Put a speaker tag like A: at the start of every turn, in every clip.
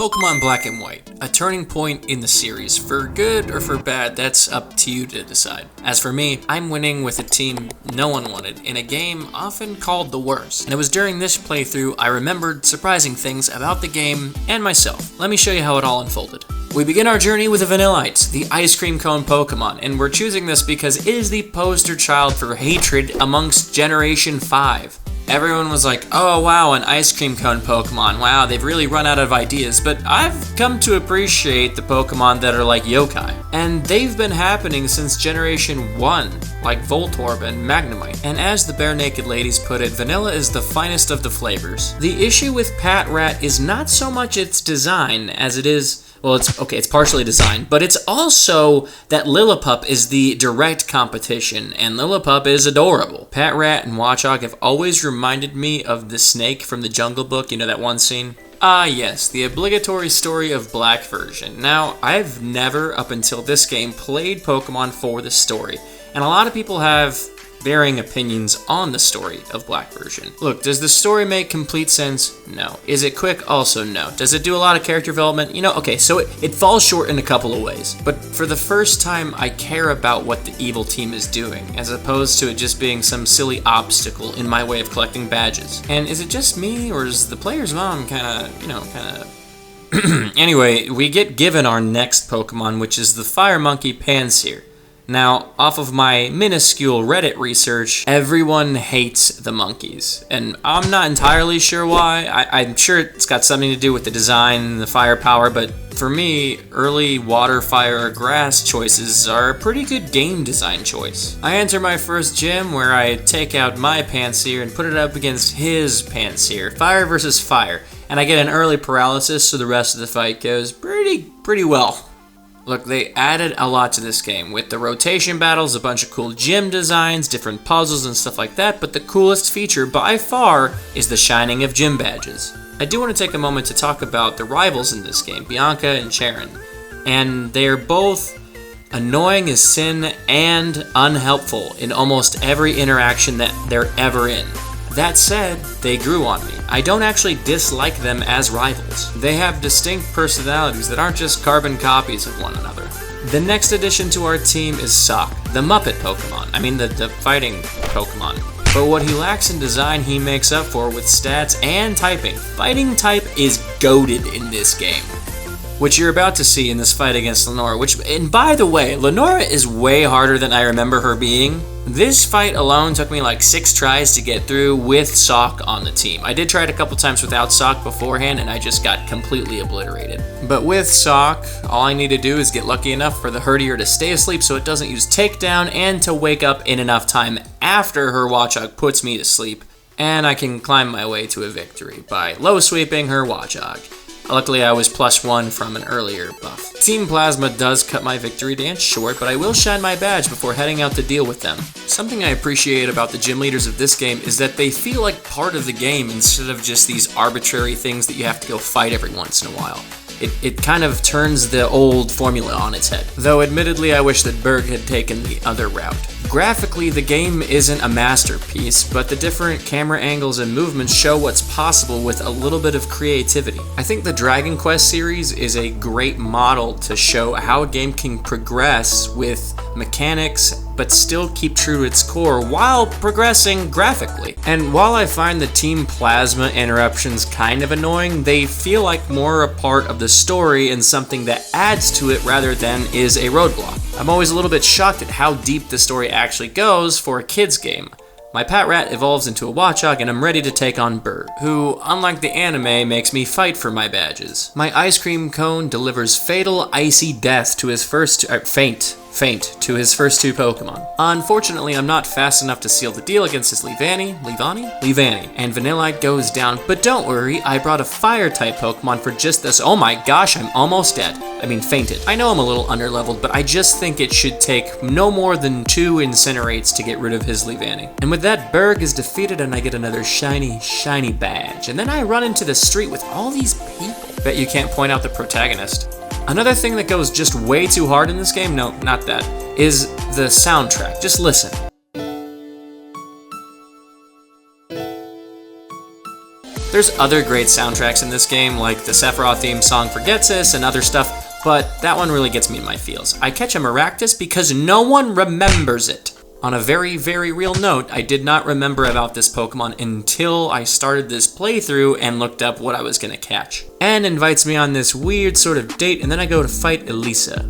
A: Pokemon Black and White, a turning point in the series. For good or for bad, that's up to you to decide. As for me, I'm winning with a team no one wanted in a game often called the worst. And it was during this playthrough I remembered surprising things about the game and myself. Let me show you how it all unfolded. We begin our journey with a Vanillite, the ice cream cone Pokemon, and we're choosing this because it is the poster child for hatred amongst Generation 5. Everyone was like, oh wow, an ice cream cone Pokemon, wow, they've really run out of ideas, but I've come to appreciate the Pokemon that are like yokai. And they've been happening since Generation 1, like Voltorb and Magnemite. And as the Bare Naked Ladies put it, vanilla is the finest of the flavors. The issue with Patrat is not so much its design as it is, well, it's partially designed, but it's also that Lillipup is the direct competition, and Lillipup is adorable. Patrat and Watchog have always reminded me of the snake from the Jungle Book, you know that one scene? Ah yes, the obligatory story of Black version. Now, I've never, up until this game, played Pokemon for the story, and a lot of people have varying opinions on the story of Black version. Look, does the story make complete sense? No. Is it quick? Also no. Does it do a lot of character development? You know, okay, so it falls short in a couple of ways. But for the first time, I care about what the evil team is doing, as opposed to it just being some silly obstacle in my way of collecting badges. And is it just me, or is the player's mom kinda... Anyway, we get given our next Pokemon, which is the Fire Monkey Pansear. Now, off of my minuscule Reddit research, everyone hates the monkeys, and I'm not entirely sure why. I'm sure it's got something to do with the design and the firepower, but for me, early water, fire, or grass choices are a pretty good game design choice. I enter my first gym where I take out my Pansear and put it up against his Pansear, fire versus fire, and I get an early paralysis, so the rest of the fight goes pretty well. Look, they added a lot to this game, with the rotation battles, a bunch of cool gym designs, different puzzles and stuff like that, but the coolest feature by far is the shining of gym badges. I do want to take a moment to talk about the rivals in this game, Bianca and Charon, and they're both annoying as sin and unhelpful in almost every interaction that they're ever in. That said, they grew on me. I don't actually dislike them as rivals. They have distinct personalities that aren't just carbon copies of one another. The next addition to our team is Sock, the Muppet Pokemon. I mean the fighting Pokemon. But what he lacks in design, he makes up for with stats and typing. Fighting type is goated in this game, which you're about to see in this fight against Lenora, and by the way, Lenora is way harder than I remember her being. This fight alone took me like 6 tries to get through with Sock on the team. I did try it a couple times without Sock beforehand, and I just got completely obliterated. But with Sock, all I need to do is get lucky enough for the Herdier to stay asleep so it doesn't use Takedown, and to wake up in enough time after her Watchog puts me to sleep, and I can climb my way to a victory by low sweeping her Watchog. Luckily, I was +1 from an earlier buff. Team Plasma does cut my victory dance short, but I will shine my badge before heading out to deal with them. Something I appreciate about the gym leaders of this game is that they feel like part of the game instead of just these arbitrary things that you have to go fight every once in a while. It kind of turns the old formula on its head. Though admittedly, I wish that Berg had taken the other route. Graphically, the game isn't a masterpiece, but the different camera angles and movements show what's possible with a little bit of creativity. I think the Dragon Quest series is a great model to show how a game can progress with mechanics, but still keep true to its core while progressing graphically. And while I find the Team Plasma interruptions kind of annoying, they feel like more a part of the story and something that adds to it rather than is a roadblock. I'm always a little bit shocked at how deep the story actually goes for a kid's game. My Patrat evolves into a Watchog and I'm ready to take on Bird, who, unlike the anime, makes me fight for my badges. My ice cream cone delivers fatal icy death to his faint to his first 2 Pokemon. Unfortunately, I'm not fast enough to seal the deal against his Leavanny, and Vanillite goes down, but don't worry, I brought a Fire-type Pokemon for just this. Oh my gosh, I'm almost dead. Fainted. I know I'm a little underleveled, but I just think it should take no more than 2 Incinerates to get rid of his Leavanny. And with that, Berg is defeated and I get another shiny badge. And then I run into the street with all these people. Bet you can't point out the protagonist. Another thing that goes just way too hard in this game, no, not that, is the soundtrack. Just listen. There's other great soundtracks in this game, like the Sephiroth theme song for Ghetsis and other stuff, but that one really gets me in my feels. I catch a Maractus because no one remembers it. On a very, very real note, I did not remember about this Pokemon until I started this playthrough and looked up what I was gonna catch. Anne invites me on this weird sort of date, and then I go to fight Elisa,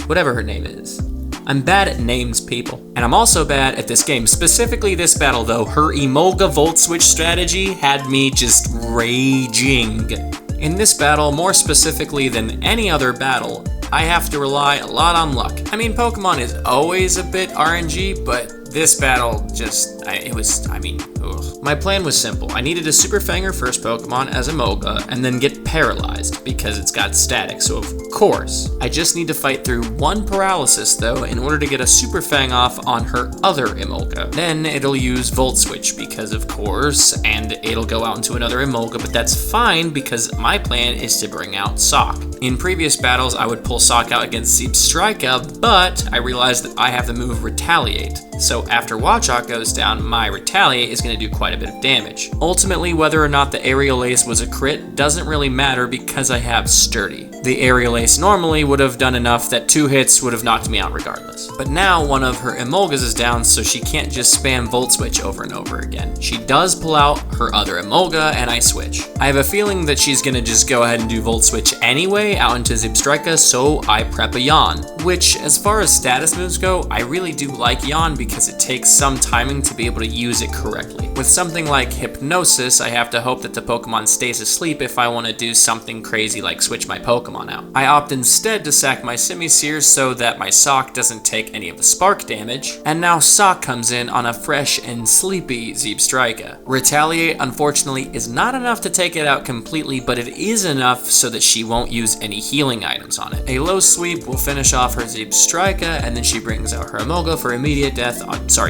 A: whatever her name is. I'm bad at names, people. And I'm also bad at this game. Specifically this battle, though. Her Emolga Volt Switch strategy had me just raging. In this battle, more specifically than any other battle, I have to rely a lot on luck. I mean, Pokemon is always a bit RNG, but this battle just, ugh. My plan was simple. I needed a Super Fang first Pokemon as Emolga, and then get paralyzed because it's got static, so of course. I just need to fight through one paralysis though in order to get a Super Fang off on her other Emolga. Then it'll use Volt Switch because of course, and it'll go out into another Emolga, but that's fine because my plan is to bring out Sock. In previous battles, I would pull Sock out against Zebstrika, but I realized that I have the move Retaliate. So after Watchog goes down, my Retaliate is going to do quite a bit of damage. Ultimately, whether or not the Aerial Ace was a crit doesn't really matter because I have Sturdy. The Aerial Ace normally would have done enough that 2 hits would have knocked me out regardless. But now one of her Emolgas is down, so she can't just spam Volt Switch over and over again. She does pull out her other Emolga, and I switch. I have a feeling that she's going to just go ahead and do Volt Switch anyway out into Zebstrika, so I prep a Yawn. Which, as far as status moves go, I really do like Yawn because it takes some timing to be able to use it correctly. With something like Hypnosis, I have to hope that the Pokemon stays asleep if I want to do something crazy like switch my Pokemon out. I opt instead to sack my Simisear so that my Sock doesn't take any of the spark damage, and now Sock comes in on a fresh and sleepy Zebstrika. Retaliate, unfortunately, is not enough to take it out completely, but it is enough so that she won't use any healing items on it. A low sweep will finish off her Zebstrika, and then she brings out her Emolga for immediate death,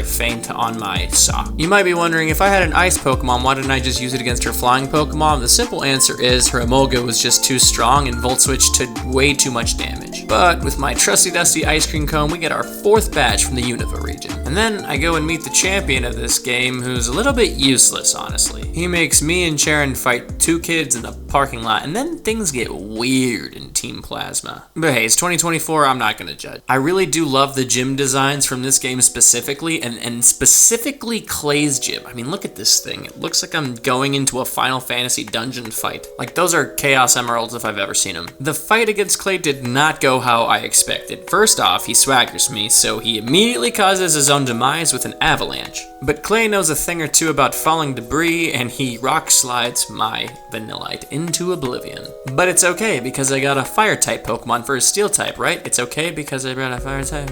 A: feint on my Sock. You might be wondering, if I had an ice Pokemon, why didn't I just use it against her flying Pokemon? The simple answer is her Emolga was just too strong and Volt Switch did way too much damage. But with my trusty dusty Ice Cream Cone, we get our 4th badge from the Unova region. And then I go and meet the champion of this game, who's a little bit useless, honestly. He makes me and Sharon fight 2 kids in the parking lot, and then things get weird in Team Plasma. But hey, it's 2024, I'm not gonna judge. I really do love the gym designs from this game specifically, and specifically Clay's gym. I mean, look at this thing. It looks like I'm going into a Final Fantasy dungeon fight. Like, those are Chaos Emeralds if I've ever seen them. The fight against Clay did not go how I expected. First off, he swaggers me, so he immediately causes his own demise with an avalanche. But Clay knows a thing or two about falling debris, and he rock slides my Vanillite into oblivion. But it's okay, because I got a Fire-type Pokemon for a Steel-type, right? It's okay because I brought a Fire-type.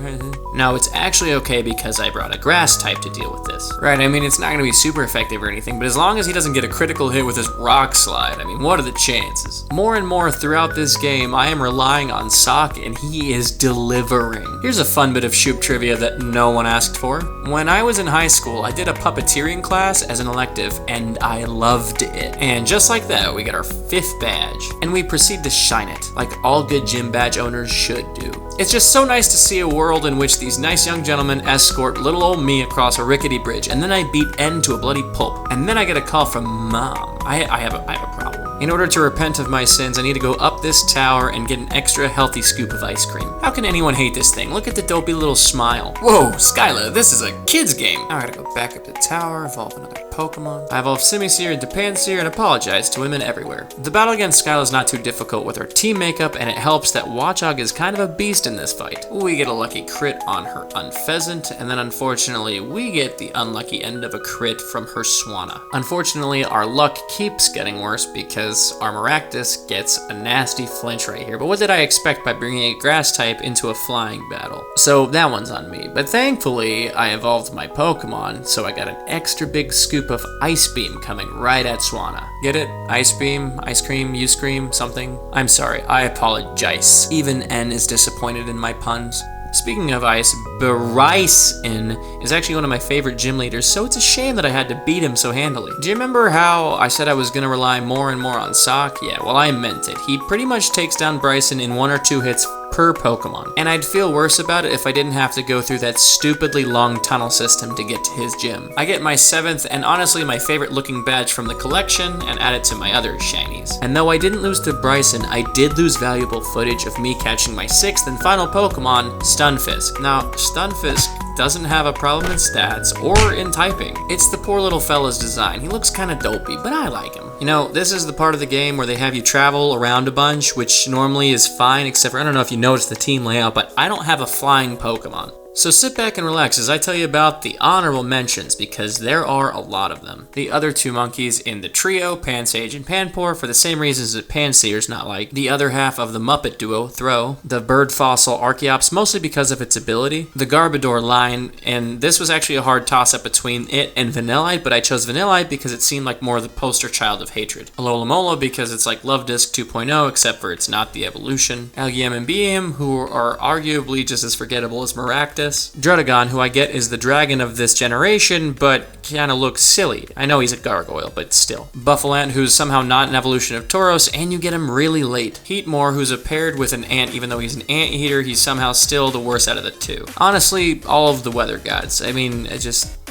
A: No, it's actually okay because I brought a Grass-type to deal with this. Right, I mean, it's not going to be super effective or anything, but as long as he doesn't get a critical hit with his Rock Slide, I mean, what are the chances? More and more throughout this game, I am relying on Sock, and he is delivering. Here's a fun bit of Shoop trivia that no one asked for. When I was in high school, I did a puppeteering class as an elective, and I loved it. And just like that, we got our 5th badge, and we proceed to shine it, like all good gym badge owners should do. It's just so nice to see a world in which these nice young gentlemen escort little old me across a rickety bridge, and then I beat N to a bloody pulp, and then I get a call from Mom. I have a problem. In order to repent of my sins, I need to go up this tower and get an extra healthy scoop of ice cream. How can anyone hate this thing? Look at the dopey little smile. Whoa, Skyla, this is a kid's game. Now I gotta go back up the tower, evolve another Pokemon. I evolve Simisear into Pansear and apologize to women everywhere. The battle against Skyla is not too difficult with her team makeup, and it helps that Watchog is kind of a beast in this fight. We get a lucky crit on her Unpheasant, and then unfortunately we get the unlucky end of a crit from her Swanna. Unfortunately, our luck keeps getting worse because our Maractus gets a nasty flinch right here. But what did I expect by bringing a grass type into a flying battle? So that one's on me. But thankfully, I evolved my Pokemon, so I got an extra big scoop of Ice Beam coming right at Swanna. Get it? Ice Beam, Ice Cream, you scream, something? I'm sorry, I apologize. Even N is disappointed in my puns. Speaking of ice, Bryson is actually one of my favorite gym leaders, so it's a shame that I had to beat him so handily. Do you remember how I said I was going to rely more and more on Sock? Yeah, well, I meant it. He pretty much takes down Bryson in 1 or 2 hits per Pokemon. And I'd feel worse about it if I didn't have to go through that stupidly long tunnel system to get to his gym. I get my 7th and honestly my favorite looking badge from the collection and add it to my other shinies. And though I didn't lose to Bryson, I did lose valuable footage of me catching my 6th and final Pokemon, Stunfisk. Now, Stunfisk doesn't have a problem in stats or in typing. It's the poor little fella's design. He looks kinda dopey, but I like him. You know, this is the part of the game where they have you travel around a bunch, which normally is fine, except for, I don't know if you noticed the team layout, but I don't have a flying Pokemon. So sit back and relax as I tell you about the honorable mentions, because there are a lot of them. The other 2 monkeys in the trio, Pansage and Panpour, for the same reasons that Pansear's not liked. The other half of the Muppet duo, Throw. The bird fossil Archeops, mostly because of its ability. The Garbodor line, and this was actually a hard toss-up between it and Vanillite, but I chose Vanillite because it seemed like more of the poster child of hatred. Alola because it's like Love Disc 2.0, except for it's not the evolution. Algium and Beam, who are arguably just as forgettable as Maractus. Druddigon, who I get is the dragon of this generation, but kinda looks silly. I know he's a gargoyle, but still. Buffalant, who's somehow not an evolution of Tauros, and you get him really late. Heatmore, who's a paired with an ant, even though he's an anteater, he's somehow still the worst out of the 2. Honestly, all of the weather gods. I mean,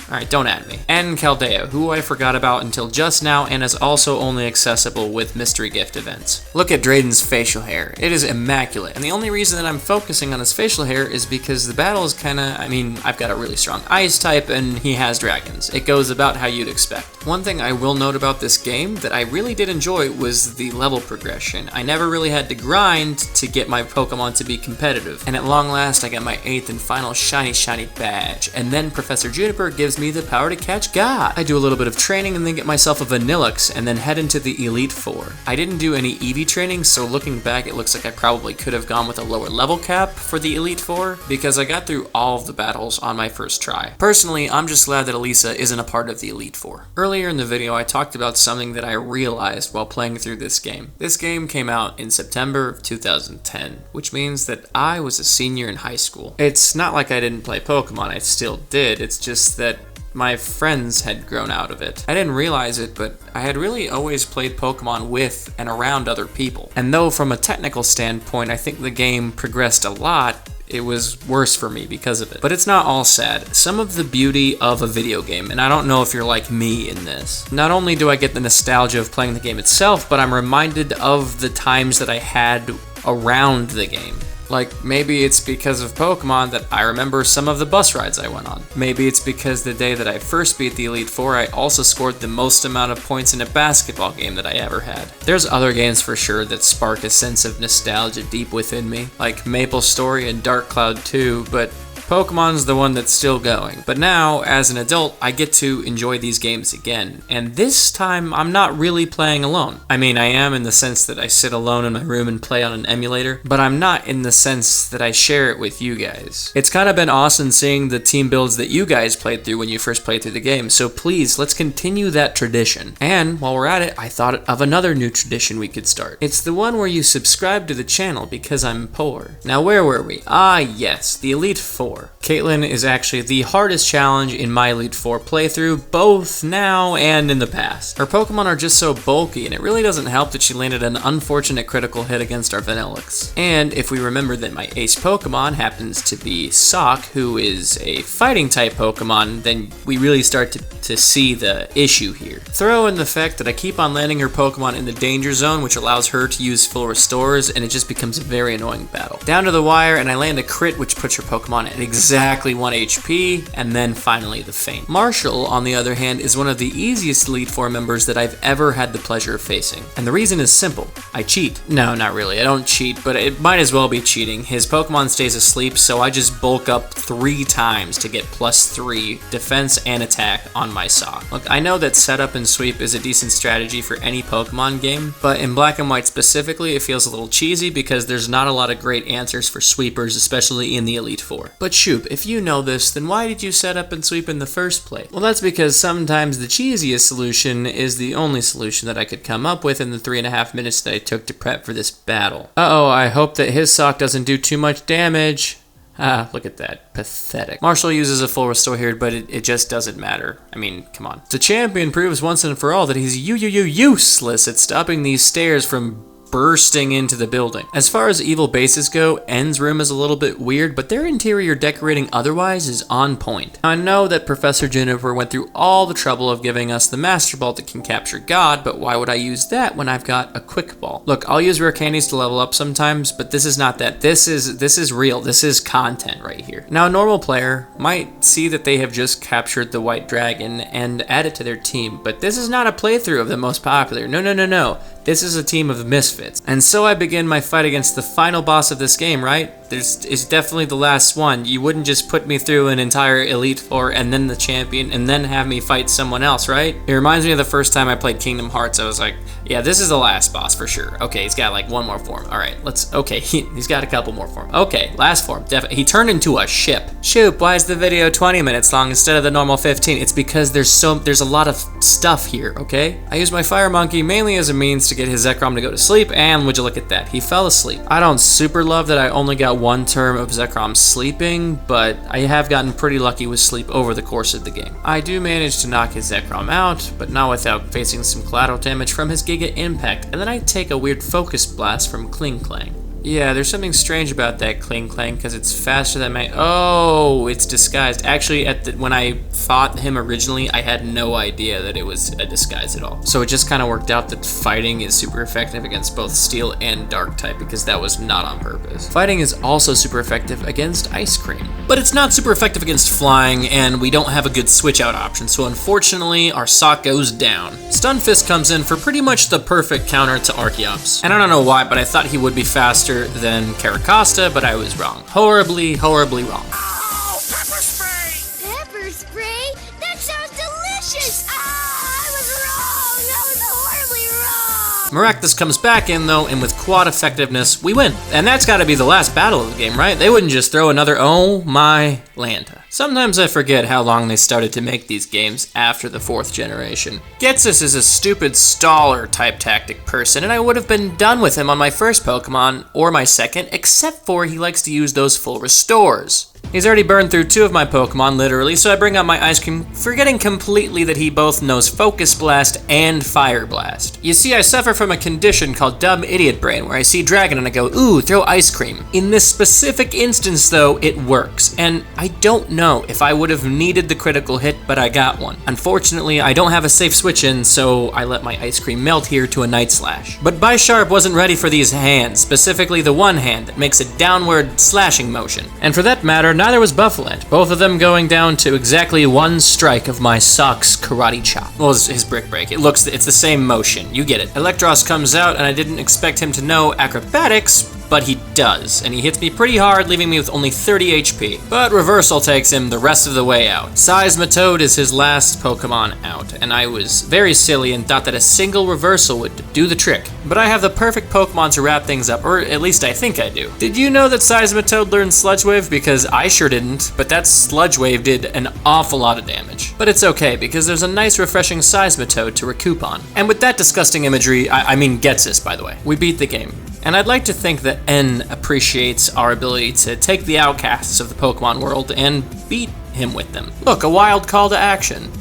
A: alright, don't add me. And Chaldea, who I forgot about until just now and is also only accessible with mystery gift events. Look at Drayden's facial hair. It is immaculate, and the only reason that I'm focusing on his facial hair is because the battle is I've got a really strong ice type and he has dragons. It goes about how you'd expect. One thing I will note about this game that I really did enjoy was the level progression. I never really had to grind to get my Pokemon to be competitive, and at long last I got my 8th and final shiny badge, and then Professor Juniper gives me the power to catch God. I do a little bit of training and then get myself a Vanillix and then head into the Elite Four. I didn't do any Eevee training, so looking back it looks like I probably could have gone with a lower level cap for the Elite Four because I got through all of the battles on my first try. Personally, I'm just glad that Elisa isn't a part of the Elite Four. Earlier in the video, I talked about something that I realized while playing through this game. This game came out in September of 2010, which means that I was a senior in high school. It's not like I didn't play Pokemon, I still did, it's just that my friends had grown out of it. I didn't realize it, but I had really always played Pokemon with and around other people. And though from a technical standpoint, I think the game progressed a lot, it was worse for me because of it. But it's not all sad. Some of the beauty of a video game, and I don't know if you're like me in this, not only do I get the nostalgia of playing the game itself, but I'm reminded of the times that I had around the game. Like, maybe it's because of Pokemon that I remember some of the bus rides I went on. Maybe it's because the day that I first beat the Elite Four, I also scored the most amount of points in a basketball game that I ever had. There's other games for sure that spark a sense of nostalgia deep within me, like Maple Story and Dark Cloud 2, but Pokemon's the one that's still going. But now, as an adult, I get to enjoy these games again. And this time, I'm not really playing alone. I mean, I am in the sense that I sit alone in my room and play on an emulator, but I'm not in the sense that I share it with you guys. It's kind of been awesome seeing the team builds that you guys played through when you first played through the game, so please, let's continue that tradition. And while we're at it, I thought of another new tradition we could start. It's the one where you subscribe to the channel because I'm poor. Now, where were we? Ah, yes, the Elite Four. Caitlin is actually the hardest challenge in my Elite Four playthrough, both now and in the past. Her Pokemon are just so bulky, and it really doesn't help that she landed an unfortunate critical hit against our Vanillix. And if we remember that my ace Pokemon happens to be Sock, who is a fighting type Pokemon, then we really start to see the issue here. Throw in the fact that I keep on landing her Pokemon in the danger zone, which allows her to use full restores, and it just becomes a very annoying battle. Down to the wire, and I land a crit, which puts her Pokemon at exactly 1 HP, and then finally the feint. Marshall, on the other hand, is one of the easiest Elite Four members that I've ever had the pleasure of facing. And the reason is simple. I cheat. No, not really. I don't cheat, but it might as well be cheating. His Pokemon stays asleep, so I just bulk up 3 times to get +3 defense and attack on my Sock. Look, I know that setup and sweep is a decent strategy for any Pokemon game, but in Black and White specifically, it feels a little cheesy because there's not a lot of great answers for sweepers, especially in the Elite Four. But shoot, if you know this, then why did you set up and sweep in the first place? Well, that's because sometimes the cheesiest solution is the only solution that I could come up with in the 3.5 minutes that I took to prep for this battle. Uh-oh, I hope that his Sock doesn't do too much damage. Ah, look at that. Pathetic. Marshall uses a full restore here, but it just doesn't matter. I mean, come on. The champion proves once and for all that he's useless at stopping these stairs from bursting into the building. As far as evil bases go, N's room is a little bit weird, but their interior decorating otherwise is on point. I know that Professor Juniper went through all the trouble of giving us the Master Ball that can capture God, but why would I use that when I've got a Quick Ball? Look, I'll use rare candies to level up sometimes, but this is not that. This is real. This is content right here. Now, a normal player might see that they have just captured the White Dragon and add it to their team, but this is not a playthrough of the most popular. No. This is a team of misfits. And so I begin my fight against the final boss of this game, right? It's definitely the last one. You wouldn't just put me through an entire Elite Four and then the champion and then have me fight someone else, right? It reminds me of the first time I played Kingdom Hearts. I was like, yeah, this is the last boss for sure. Okay, he's got like one more form. All right, he's got a couple more forms. Okay, last form, definitely. He turned into a ship. Shoot, why is the video 20 minutes long instead of the normal 15? It's because there's a lot of stuff here, okay? I use my Fire Monkey mainly as a means to get his Zekrom to go to sleep, and would you look at that, he fell asleep. I don't super love that I only got one term of Zekrom sleeping, but I have gotten pretty lucky with sleep over the course of the game. I do manage to knock his Zekrom out, but not without facing some collateral damage from his Giga Impact, and then I take a weird Focus Blast from Kling Klang. Yeah, there's something strange about that Kling Klang because it's faster than my... Oh, it's disguised. Actually, when I fought him originally, I had no idea that it was a disguise at all. So it just kind of worked out that fighting is super effective against both Steel and Dark type because that was not on purpose. Fighting is also super effective against Ice Cream. But it's not super effective against Flying, and we don't have a good switch out option, so unfortunately, our sock goes down. Stun Fist comes in for pretty much the perfect counter to Archeops. And I don't know why, but I thought he would be faster than Caracosta, but I was wrong. Horribly wrong.
B: Oh, pepper spray! Pepper spray? That sounds delicious! I was wrong! I was horribly wrong!
A: Maractus comes back in though, and with quad effectiveness, we win. And that's gotta be the last battle of the game, right? They wouldn't just throw another, oh my Lanta. Sometimes I forget how long they started to make these games after the 4th generation. Ghetsis is a stupid staller type tactic person, and I would have been done with him on my first Pokemon, or my second, except for he likes to use those full restores. He's already burned through 2 of my Pokemon, literally, so I bring out my Ice Cream, forgetting completely that he both knows Focus Blast and Fire Blast. You see, I suffer from a condition called Dumb Idiot Brain, where I see Dragon and I go, ooh, throw Ice Cream. In this specific instance, though, it works, and I don't know if I would have needed the critical hit, but I got one. Unfortunately, I don't have a safe switch in, so I let my Ice Cream melt here to a Night Slash. But Bisharp wasn't ready for these hands, specifically the one hand that makes a downward slashing motion. And for that matter, neither was Buffalo, both of them going down to exactly 1 strike of my Sock's Karate Chop. Well, his Brick Break. It's the same motion. You get it. Electros comes out, and I didn't expect him to know Acrobatics, but he does, and he hits me pretty hard, leaving me with only 30 HP. But Reversal takes him the rest of the way out. Seismitoad is his last Pokemon out, and I was very silly and thought that a single Reversal would do the trick. But I have the perfect Pokemon to wrap things up, or at least I think I do. Did you know that Seismitoad learned Sludge Wave? Because I sure didn't, but that Sludge Wave did an awful lot of damage. But it's okay, because there's a nice refreshing Seismitoad to recoup on. And with that disgusting imagery, I mean Ghetsis, by the way, we beat the game. And I'd like to think that N appreciates our ability to take the outcasts of the Pokemon world and beat him with them. Look, a wild call to action.